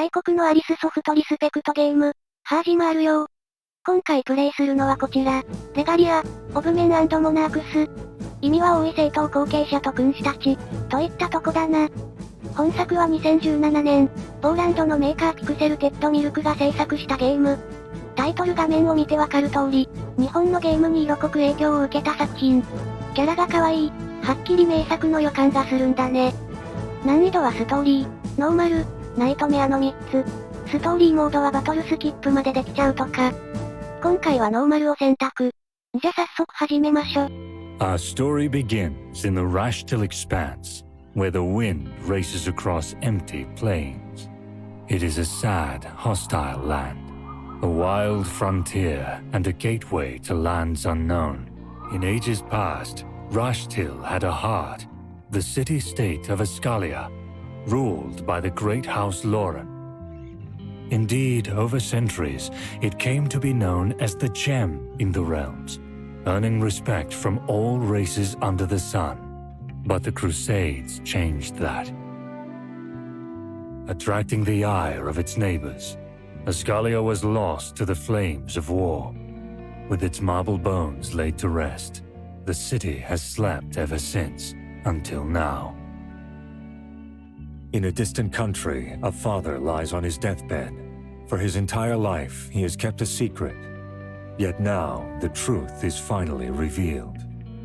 外国のアリスソフトリスペクトゲーム、始まるよ。今回プレイするのはこちら、レガリア、オブメン&モナークス。意味は王位政党後継者と君主たち、といったとこだな。本作は2017年、ポーランドのメーカーピクセルテッドミルクが制作したゲーム。タイトル画面を見てわかる通り、日本のゲームに色濃く影響を受けた作品。キャラが可愛い、はっきり名作の予感がするんだね。難易度はストーリー、ノーマル、ナイトメアの3つ。ストーリーモードはバトルスキップまでできちゃうとか。今回はノーマルを選択。じゃ早速始めましょ。Our story begins in the Raschtil Expanse, where the wind races across empty plains. It is a sad, hostile land, a wild frontier and a gateway to lands unknown. In ages past, Raschtil had a heart, the city-state of Ascalia, ruled by the great house Loren. Indeed, over centuries, it came to be known as the gem in the realms, earning respect from all races under the sun. But the Crusades changed that. Attracting the ire of its neighbors, Ascalia was lost to the flames of war. With its marble bones laid to rest, the city has slept ever since, until now. In a distant country, a father lies on his deathbed. For his entire life, he has kept a secret. Yet now, the truth is finally revealed.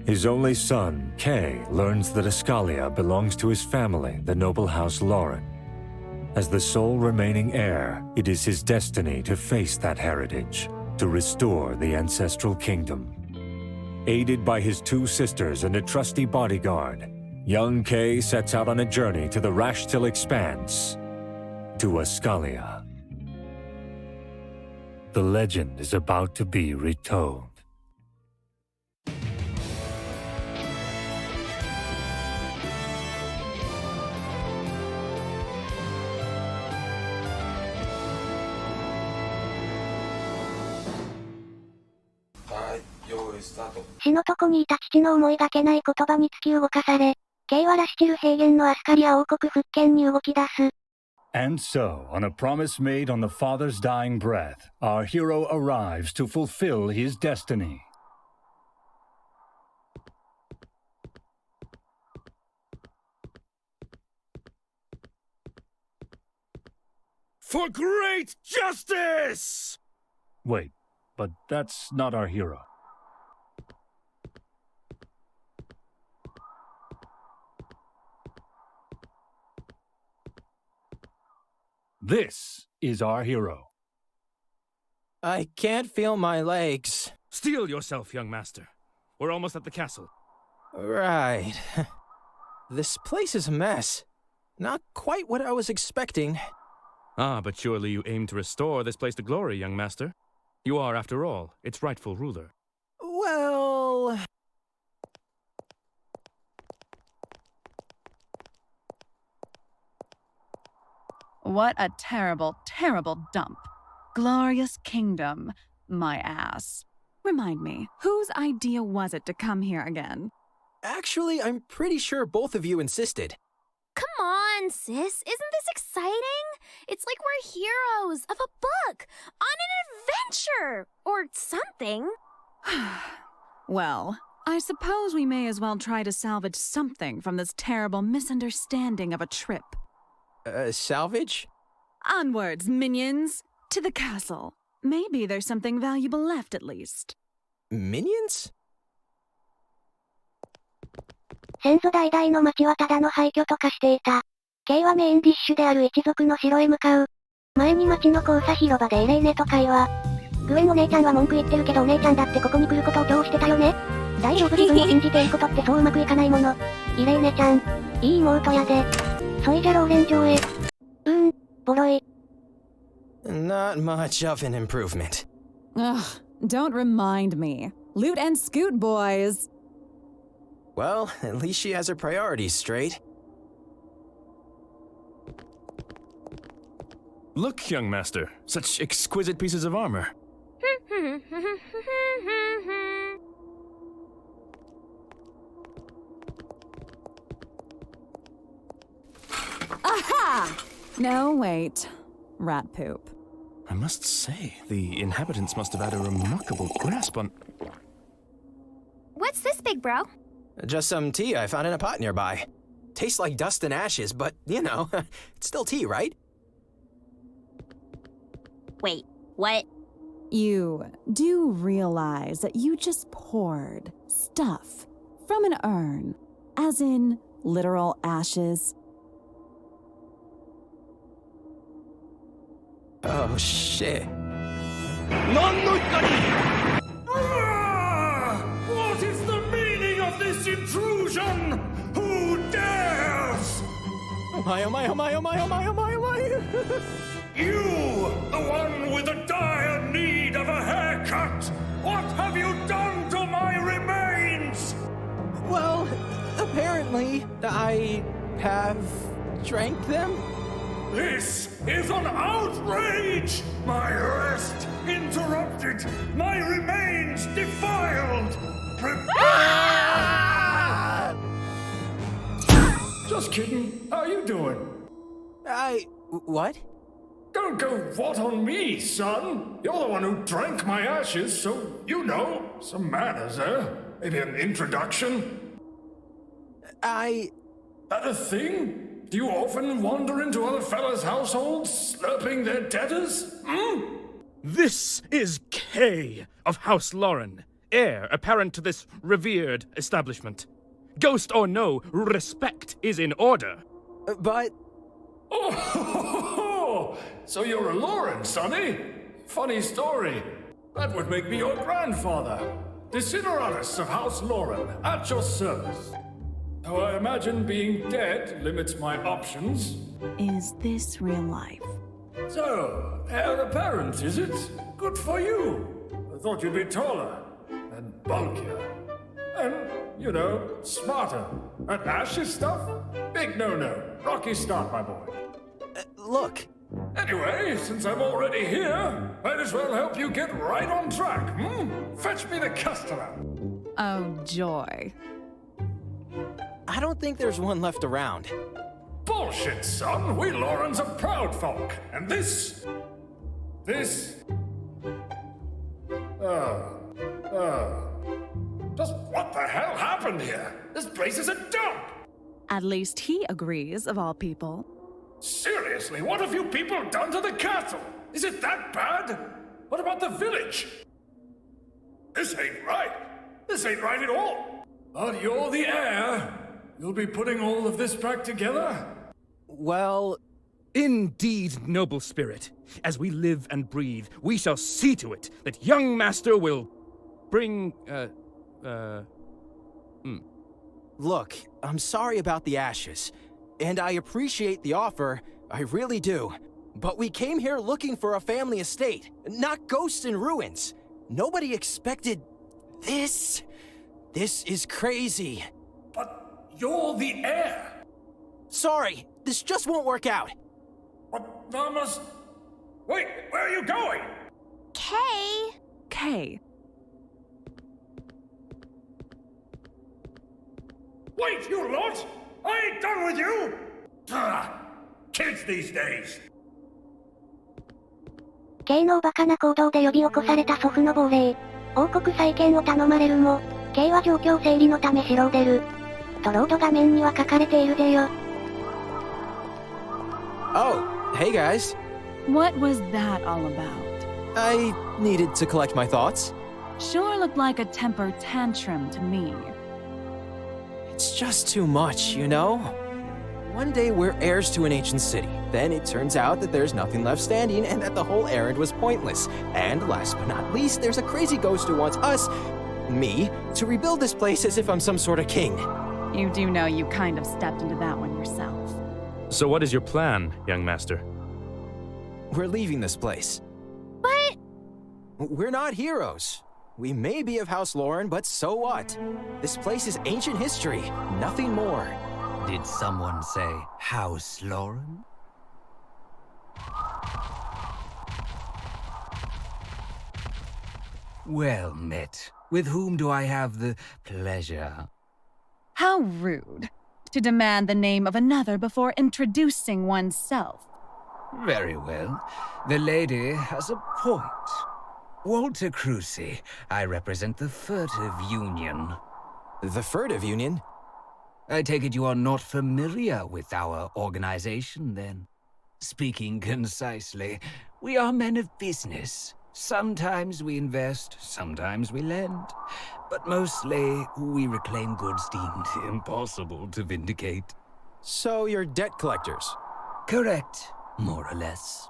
His only son, Kay, learns that Ascalia belongs to his family, the noble house Loren. As the sole remaining heir, it is his destiny to face that heritage, to restore the ancestral kingdom. Aided by his two sisters and a trusty bodyguard, young Kay sets out on a journey to the Raschtil Expanse, to Ascalia. The legend is about to be retold. 死の床にいた父の思いがけない言葉に突き動かされ、ケイはラシチル平原のアスカリア王国復権に動き出す。And so, on a promise made on the father's dying breath, our hero arrives to fulfill his destiny. For great justice! Wait, but that's not our hero. This is our hero. I can't feel my legs. Steel yourself, young master. We're almost at the castle. Right. This place is a mess. Not quite what I was expecting. Ah, but surely you aim to restore this place to glory, young master. You are, after all, its rightful ruler. Well... What a terrible, terrible dump. Glorious kingdom, my ass. Remind me, whose idea was it to come here again? Actually, I'm pretty sure both of you insisted. Come on, sis. Isn't this exciting? It's like we're heroes of a book, on an adventure, or something. Well, I suppose we may as well try to salvage something from this terrible misunderstanding of a trip. Salvage? Onwards, minions! To the castle. Maybe there's something valuable left at least. Minions? 先祖代々の町はただの廃墟と化していた。ケイはメインディッシュである一族の城へ向かう。前に町の交差広場でイレーネと会話。グエンお姉ちゃんは文句言ってるけどお姉ちゃんだってここに来ることを今日してたよね。大丈夫自分を信じていいことってそううまくいかないもの。イレーネちゃん、いい妹やで。そいじゃローレン城へ。ボロい。Not much of an improvement. Ugh, don't remind me. Loot and scoot, boys. Well, at least she has her priorities straight. Look, young master, such exquisite pieces of armor. Aha! No, wait. rat poop. I must say, the inhabitants must have had a remarkable grasp on. What's this, big bro? Just some tea I found in a pot nearby. Tastes like dust and ashes, but, you know, it's still tea, right? Wait, what? You do realize that you just poured stuff from an urn, as in literal ashes? Oh, shit. What is the meaning of this intrusion? Who dares? Oh my, oh my, oh my, oh my, oh my, oh my, oh my. You, the one with the dire need of a haircut! What have you done to my remains? Well, apparently, I have drank them. This is an outrage! My rest interrupted, my remains defiled! Just kidding. How you doing? What? Don't go what on me, son. You're the one who drank my ashes, so you know. Some manners, eh? Maybe an introduction? That a thing? Do you often wander into other fellas' households, slurping their debtors? This is Kay of House Lauren, heir apparent to this revered establishment. Ghost or no, respect is in order. But... Oh, so you're a Lauren, sonny? Funny story. That would make me your grandfather. Desideratus of House Lauren, at your service. Though I imagine being dead limits my options. Is this real life? So, heir apparent, is it? Good for you. I thought you'd be taller and bulkier. And, you know, smarter. That ashes stuff? Big no-no. Rocky start, my boy. Look. Anyway, since I'm already here, might as well help you get right on track, Fetch me the customer. Oh, joy. I don't think there's one left around. Bullshit, son. We Laurens are proud folk. And this... Just what the hell happened here? This place is a dump! At least he agrees, of all people. Seriously, what have you people done to the castle? Is it that bad? What about the village? This ain't right. This ain't right at all. But you're the heir. You'll be putting all of this back together? Well... Indeed, noble spirit. As we live and breathe, we shall see to it that young master will bring, Look, I'm sorry about the ashes. And I appreciate the offer, I really do. But we came here looking for a family estate, not ghosts in ruins. Nobody expected this. This is crazy. But you're the heir. Sorry, this just won't work out. But there must... Wait, where are you going? Kay? Kay. Wait, you lot! I ain't done with you! Kids these days. Kayのバカな行動で呼び起こされた祖父の亡霊。王国再建を頼まれるも、Kayは状況整理のため城を出る。とロード画面には書かれているぜよ。Oh, hey guys. What was that all about? I needed to collect my thoughts. Sure looked like a temper tantrum to me. It's just too much, you know? One day we're heirs to an ancient city. Then it turns out that there's nothing left standing and that the whole errand was pointless. And last but not least, there's a crazy ghost who wants us, me, to rebuild this place as if I'm some sort of king. You do know you kind of stepped into that one yourself. So what is your plan, young master? We're leaving this place. But... We're not heroes. We may be of House Lauren, but so what? This place is ancient history, nothing more. Did someone say House Lauren? Well met. With whom do I have the pleasure? How rude. To demand the name of another before introducing oneself. Very well. The lady has a point. Walter Crucy, I represent the Furtive Union. The Furtive Union? I take it you are not familiar with our organization, then? Speaking concisely, we are men of business. Sometimes we invest, sometimes we lend. But mostly, we reclaim goods deemed impossible to vindicate. So you're debt collectors? Correct, more or less.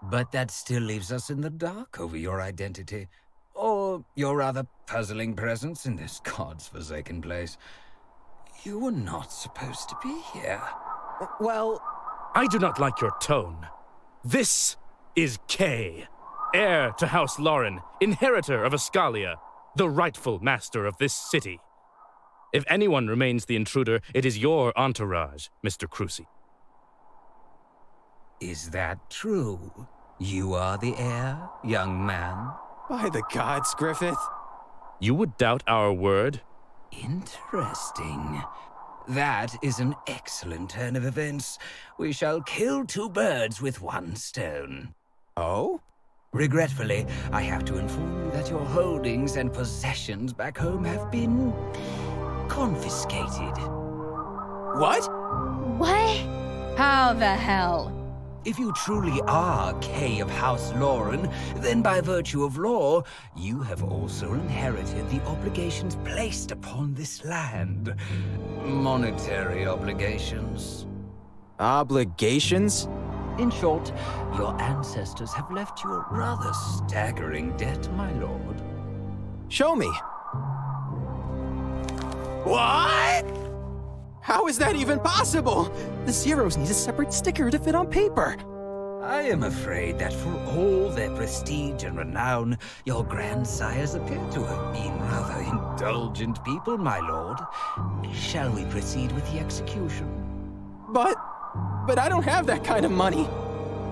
But that still leaves us in the dark over your identity. Or your rather puzzling presence in this god's-forsaken place. You were not supposed to be here. Well, I do not like your tone. This is Kay, heir to House Lauren, inheritor of Ascalia, the rightful master of this city. If anyone remains the intruder, it is your entourage, Mr. Crucy. Is that true? You are the heir, young man? by the gods, Griffith. You would doubt our word? Interesting. That is an excellent turn of events. We shall kill two birds with one stone. Oh? Regretfully, I have to inform you that your holdings and possessions back home have been confiscated. What? What? How the hell? If you truly are Kay of House Lauren, then by virtue of law, you have also inherited the obligations placed upon this land. Monetary obligations. Obligations? In short, your ancestors have left you a rather staggering debt, my lord. Show me. What? How is that even possible? The zeros need a separate sticker to fit on paper. I am afraid that for all their prestige and renown, your grandsires appear to have been rather indulgent people, my lord. Shall we proceed with the execution? But I don't have that kind of money.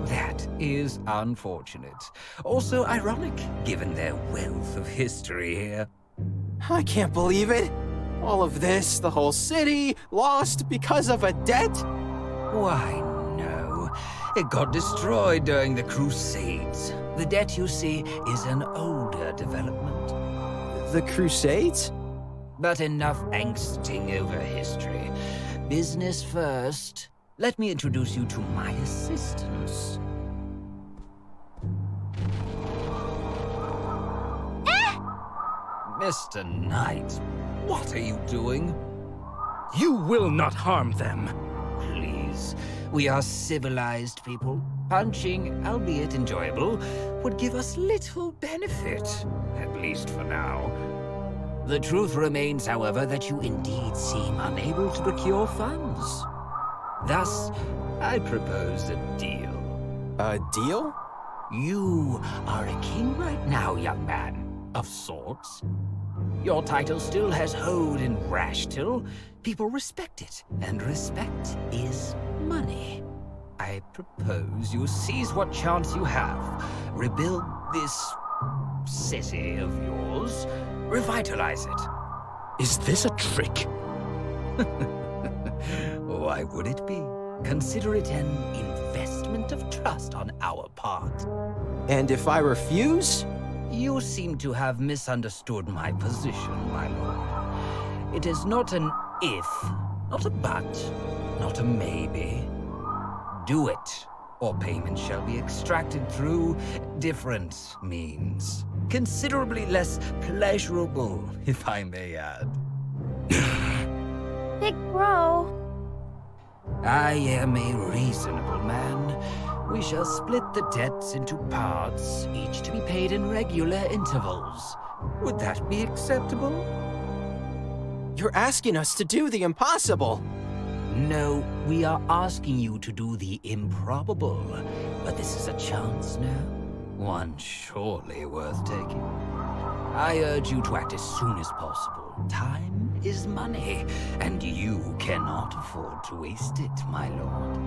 That is unfortunate. Also ironic, given their wealth of history here. I can't believe it. All of this, the whole city, lost because of a debt? Why, no. It got destroyed during the Crusades. The debt, you see, is an older development. The Crusades? But enough angsting over history. Business first. Let me introduce you to my assistants. Mr. Knight, what are you doing? You will not harm them. Please, we are civilized people. Punching, albeit enjoyable, would give us little benefit, at least for now. The truth remains, however, that you indeed seem unable to procure funds. Thus, I propose a deal. A deal? You are a king right now, young man. Of sorts. Your title still has hold in Rashtil. People respect it, and respect is money. I propose you seize what chance you have. Rebuild this city of yours. Revitalize it. Is this a trick? Why would it be? Consider it an investment of trust on our part. And if I refuse? You seem to have misunderstood my position, my lord. It is not an if, not a but, not a maybe. Do it, or payment shall be extracted through different means. Considerably less pleasurable, if I may add. Big bro. I am a reasonable man. We shall split the debts into parts, each to be paid in regular intervals. Would that be acceptable? You're asking us to do the impossible. No, we are asking you to do the improbable. But this is a chance now. One surely worth taking. I urge you to act as soon as possible. Time is money, and you cannot afford to waste it, my lord.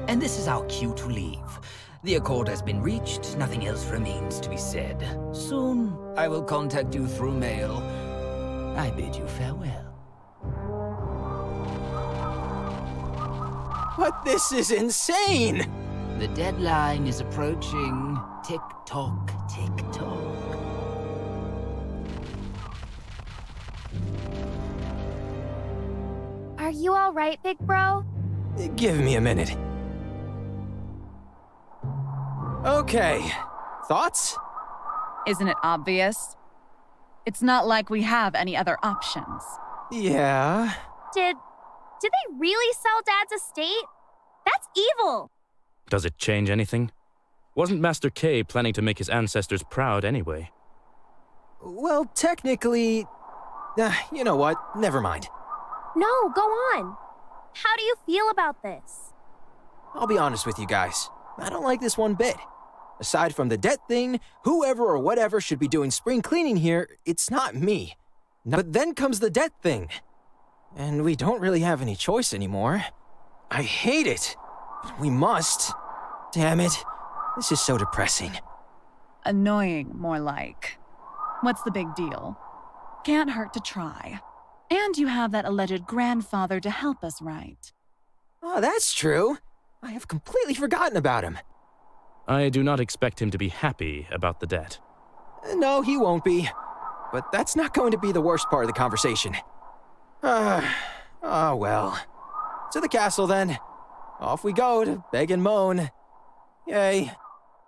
And this is our cue to leave. The accord has been reached, nothing else remains to be said. Soon, I will contact you through mail. I bid you farewell. But this is insane! The deadline is approaching. Tick tock, tick tock. Are you alright, big bro? Give me a minute. Okay. Thoughts? Isn't it obvious? It's not like we have any other options. Yeah. Did they really sell Dad's estate? That's evil! Does it change anything? Wasn't Master K planning to make his ancestors proud anyway? Well, technically... you know what? Never mind. No, go on. How do you feel about this? I'll be honest with you guys. I don't like this one bit. Aside from the debt thing, whoever or whatever should be doing spring cleaning here, it's not me. But then comes the debt thing. And we don't really have any choice anymore. I hate it. But we must. Damn it. This is so depressing. Annoying, more like. What's the big deal? Can't hurt to try. And you have that alleged grandfather to help us, right? Oh, that's true. I have completely forgotten about him. I do not expect him to be happy about the debt. No, he won't be. But that's not going to be the worst part of the conversation. Oh well. To the castle then. Off we go to beg and moan. Yay.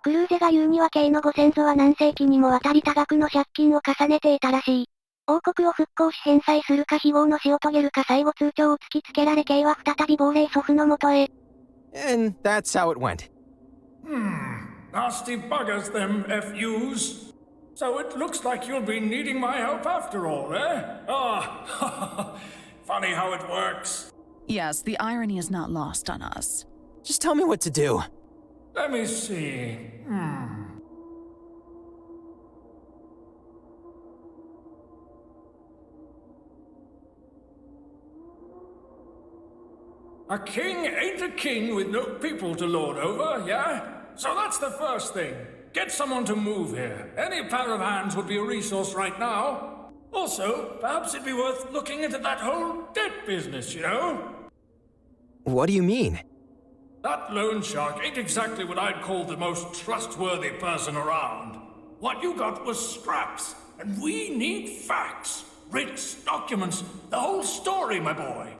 クルーゼが言うにはKのご先祖は何世紀にもわたり多額の借金を重ねていたらしい。王国を復興し返済するか非業の死を遂げるか最後通帳を突きつけられKは再び亡霊祖父のもとへ。And that's how it went. Nasty buggers, them FUs. So it looks like you'll be needing my help after all, eh? Ah, funny how it works. Yes, the irony is not lost on us. Just tell me what to do. Let me see. A king ain't a king with no people to lord over, yeah? So that's the first thing. Get someone to move here. Any pair of hands would be a resource right now. Also, perhaps it'd be worth looking into that whole debt business, you know? What do you mean? That loan shark ain't exactly what I'd call the most trustworthy person around. What you got was scraps, and we need facts, writs, documents, the whole story, my boy.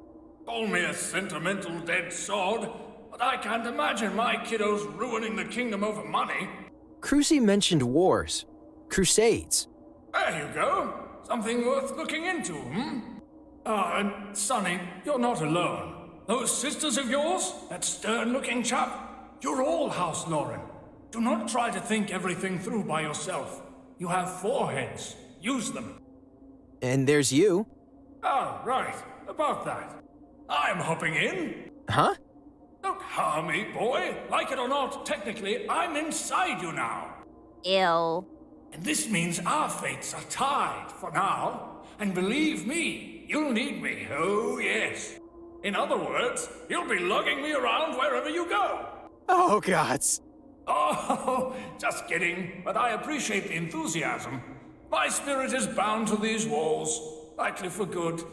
Call me a sentimental dead sod, but I can't imagine my kiddos ruining the kingdom over money. Crucy mentioned wars. Crusades. There you go. Something worth looking into, and Sonny, you're not alone. Those sisters of yours, that stern-looking chap, you're all House Lauren. Do not try to think everything through by yourself. You have 4 heads. Use them. And there's you. Oh, right. About that. I'm hopping in. Huh? Don't harm me, boy. Like it or not, technically, I'm inside you now. Ew. And this means our fates are tied for now. And believe me, you'll need me. Oh, yes. In other words, you'll be lugging me around wherever you go. Oh, gods. Oh, just kidding. But I appreciate the enthusiasm. My spirit is bound to these walls, likely for good.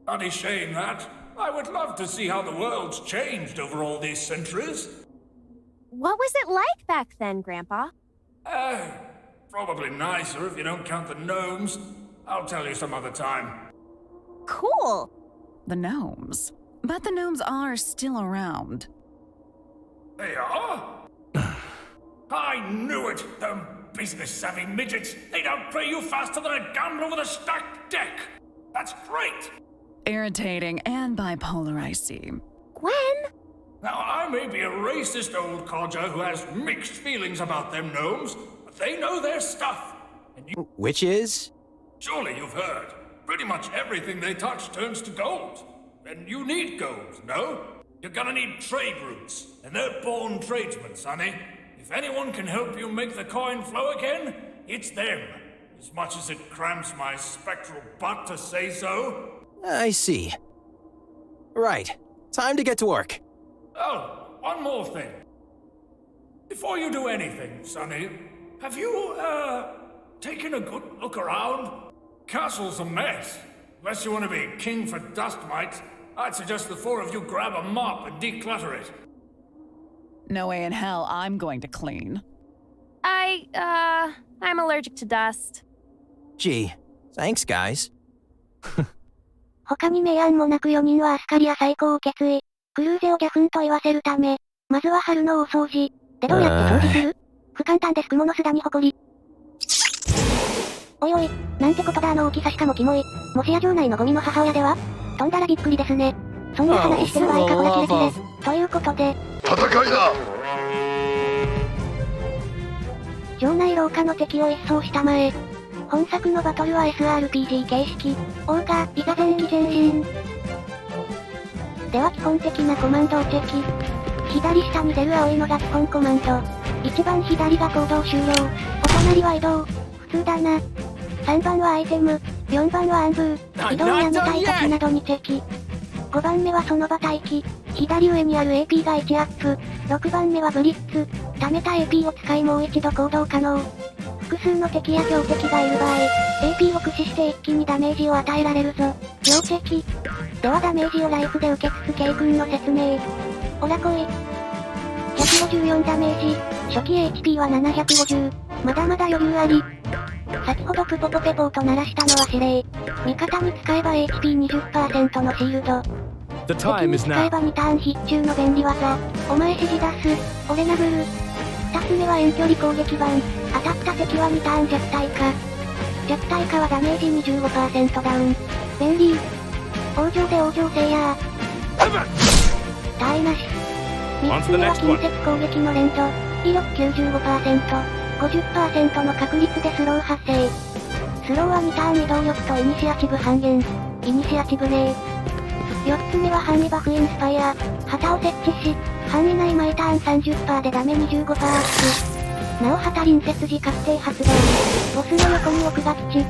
Bloody shame that. I would love to see how the world's changed over all these centuries. What was it like back then, Grandpa? Probably nicer if you don't count the gnomes. I'll tell you some other time. Cool. The gnomes. But the gnomes are still around. They are? I knew it! Them business-savvy midgets! They'd outplay you faster than a gambler with a stacked deck! That's great! Irritating and bipolar, I see. Gwen? Now, I may be a racist old codger who has mixed feelings about them gnomes, but they know their stuff. And you... Which is? Surely you've heard. Pretty much everything they touch turns to gold. And you need gold, no? You're gonna need trade routes, and they're born tradesmen, sonny. If anyone can help you make the coin flow again, it's them. As much as it cramps my spectral butt to say so. I see. Right. Time to get to work. Oh, one more thing. Before you do anything, sonny, have you, taken a good look around? Castle's a mess. Unless you want to be king for dust mites, I'd suggest the four of you grab a mop and declutter it. No way in hell I'm going to clean. I'm allergic to dust. Gee, thanks, guys. 他に明暗もなく4人はアスカリア再興を決意。クルーゼをギャフンと言わせるため、まずは春の大掃除。でどうやって掃除する？不簡単です。蜘蛛の巣田にほこり。おいおい、なんてことだ。あの大きさしかもキモい。もしや城内のゴミの母親では？飛んだらびっくりですね。そんな話してる場合かこれキレキレ。ということで、戦いだ。城内廊下の敵を一掃したまえ。本作のバトルは SRPG 形式。王が、いざ前期前進。では基本的なコマンドをチェキ。左下に出る青いのが基本コマンド。一番左が行動終了。お隣は移動。普通だな。3番はアイテム。4番は暗部。移動をやめたい時などにチェキ。5番目はその場待機。左上にある AP が1アップ。6番目はブリッツ。貯めた AP を使いもう一度行動可能。複数の敵や強敵がいる場合、AP を駆使して一気にダメージを与えられるぞ。要チェキ。ではダメージをライフで受けつつ K 君の説明。オラ来い。154ダメージ。初期 HP は750。まだまだ余裕あり。先ほどプポポペポーと鳴らしたのは指令。味方に使えば HP20% のシールド。The 敵 time に is 使え now. ば2ターン必中の便利技。お前指示出す。俺殴る。2つ目は遠距離攻撃版。当たった敵は2ターン弱体化。弱体化はダメージ 25% ダウン。便利。王城で王城制や大なし。3つ目は近接攻撃の連動。威力 95%。50% の確率でスロー発生。スローは2ターン移動力とイニシアチブ半減。イニシアチブねー。4つ目は範囲バフインスパイア。旗を設置し、範囲内毎ターン 30% でダメ 25% アップ。なお旗隣接時確定発動。ボスの横に置くが吉。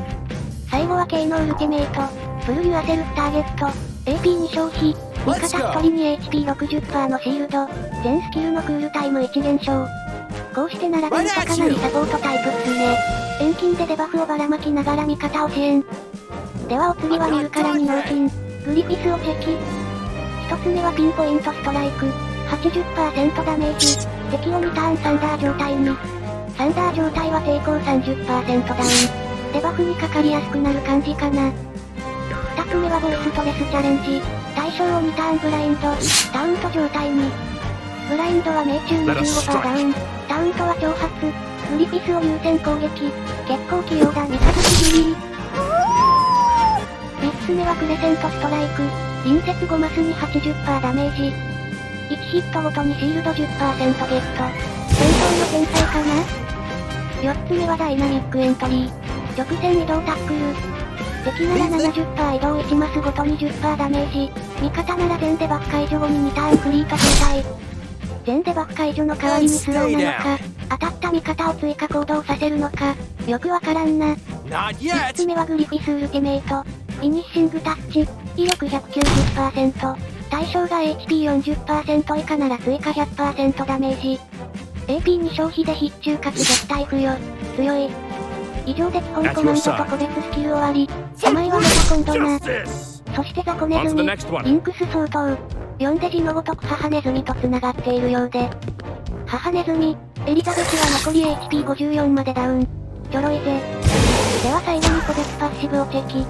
最後は K のウルティメイト。フルユアセルフターゲット。AP に消費。味方1人に HP60% のシールド。全スキルのクールタイム1減少。こうして並べるとかなりサポートタイプっすね。遠近でデバフをばらまきながら味方を支援。ではお次は見るからに納金。グリフィスをチェキ。一つ目はピンポイントストライク。80% ダメージ。敵を2ターンサンダー状態に。サンダー状態は抵抗 30% ダウン。デバフにかかりやすくなる感じかな。二つ目はボイストレスチャレンジ。対象を2ターンブラインド。ダウント状態に。ブラインドは命中 25% ダウン。ダウントは挑発。グリフィスを優先攻撃。結構器用だ。三日月ギリギリ。三つ目はクレセントストライク。隣接5マスに 80% ダメージ。1ヒットごとにシールド 10% ゲット。戦闘の天才かな。4つ目はダイナミックエントリー。直線移動タックル。敵なら 70% 移動1マスごとに 10% ダメージ。味方なら全デバフ解除後に2ターンクリート交代。全デバフ解除の代わりにスローなのか、当たった味方を追加行動させるのか、よくわからんな。3つ目はグリフィスウルティメイト。フィニッシングタッチ。威力 190%。対象が HP40% 以下なら追加 100% ダメージ。AP に消費で必中かつ絶対付与。強い。以上で基本コマンドと個別スキル終わり。お前はまた今度な。そしてザコネズミ、リンクス相当。読んで字のごとく母ネズミと繋がっているようで。母ネズミ、エリザベスは残り HP54 までダウン。ちょろいぜ。では最後に個別パッシブをチェキ。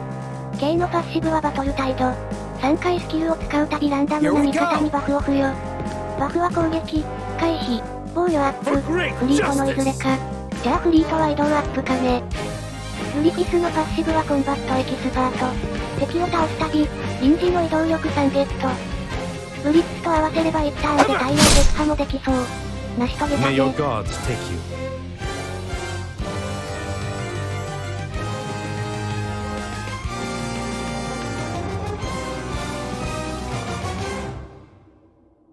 K のパッシブはバトルタイド。3回スキルを使うたびランダムな味方にバフを付与。バフは攻撃、回避、防御アップ、フリートのいずれか。じゃあフリートは移動アップかね。グリフィスのパッシブはコンバットエキスパート。敵を倒すたび、臨時の移動力3ゲット。ブリッツと合わせれば1ターンで対応撃破もできそう。成し遂げた May your ぜ。 gods take you.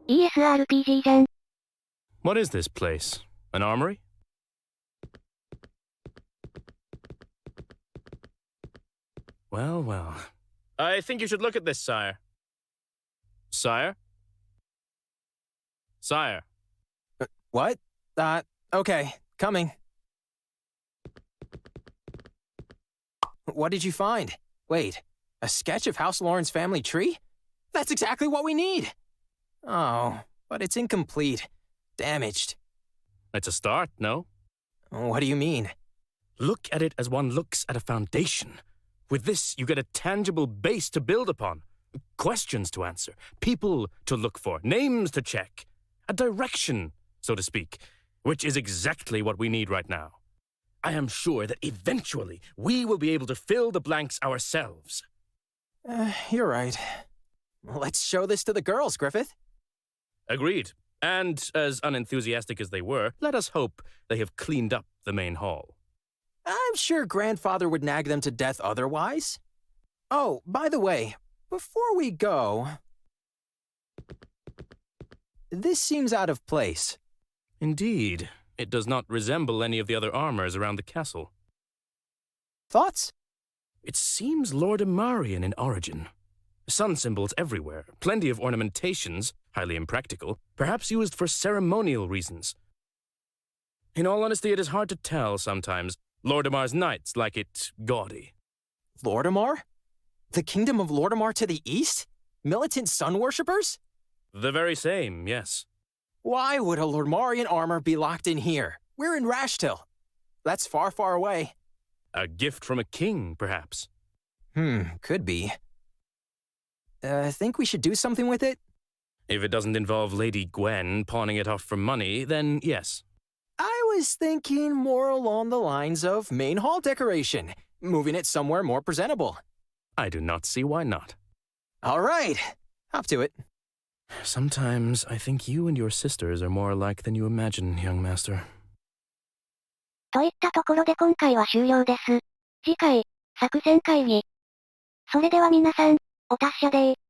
ESRPG じゃん。What is this place? An armory? Well, well. I think you should look at this, sire. Sire? Sire. What? Okay, coming. What did you find? Wait, a sketch of House Lauren's family tree? That's exactly what we need! Oh, but it's incomplete. Damaged. It's a start, no? What do you mean? Look at it as one looks at a foundation. With this, you get a tangible base to build upon. Questions to answer, people to look for, names to check. A direction, so to speak, which is exactly what we need right now. I am sure that eventually we will be able to fill the blanks ourselves. You're right. Let's show this to the girls, Griffith. Agreed. And as unenthusiastic as they were, let us hope they have cleaned up the main hall. I'm sure Grandfather would nag them to death otherwise. Oh, by the way, before we go... This seems out of place. Indeed. It does not resemble any of the other armors around the castle. Thoughts? It seems Lordimarian in origin. Sun symbols everywhere, plenty of ornamentations, highly impractical, perhaps used for ceremonial reasons. In all honesty, it is hard to tell sometimes. Lordimar's knights like it gaudy. Lordimar? The kingdom of Lordimar to the east? Militant sun worshippers? The very same, yes. Why would a Lordmarian armor be locked in here? We're in Rashtil. That's far, far away. A gift from a king, perhaps. Could be. Think we should do something with it? If it doesn't involve Lady Gwen pawning it off for money, then yes. I was thinking more along the lines of main hall decoration, moving it somewhere more presentable. I do not see why not. All right, up to it. Sometimes I think you and your sisters are more alike than you imagine, young master. といったところで今回は終了です。次回、作戦会議。それでは皆さん、お達者でー。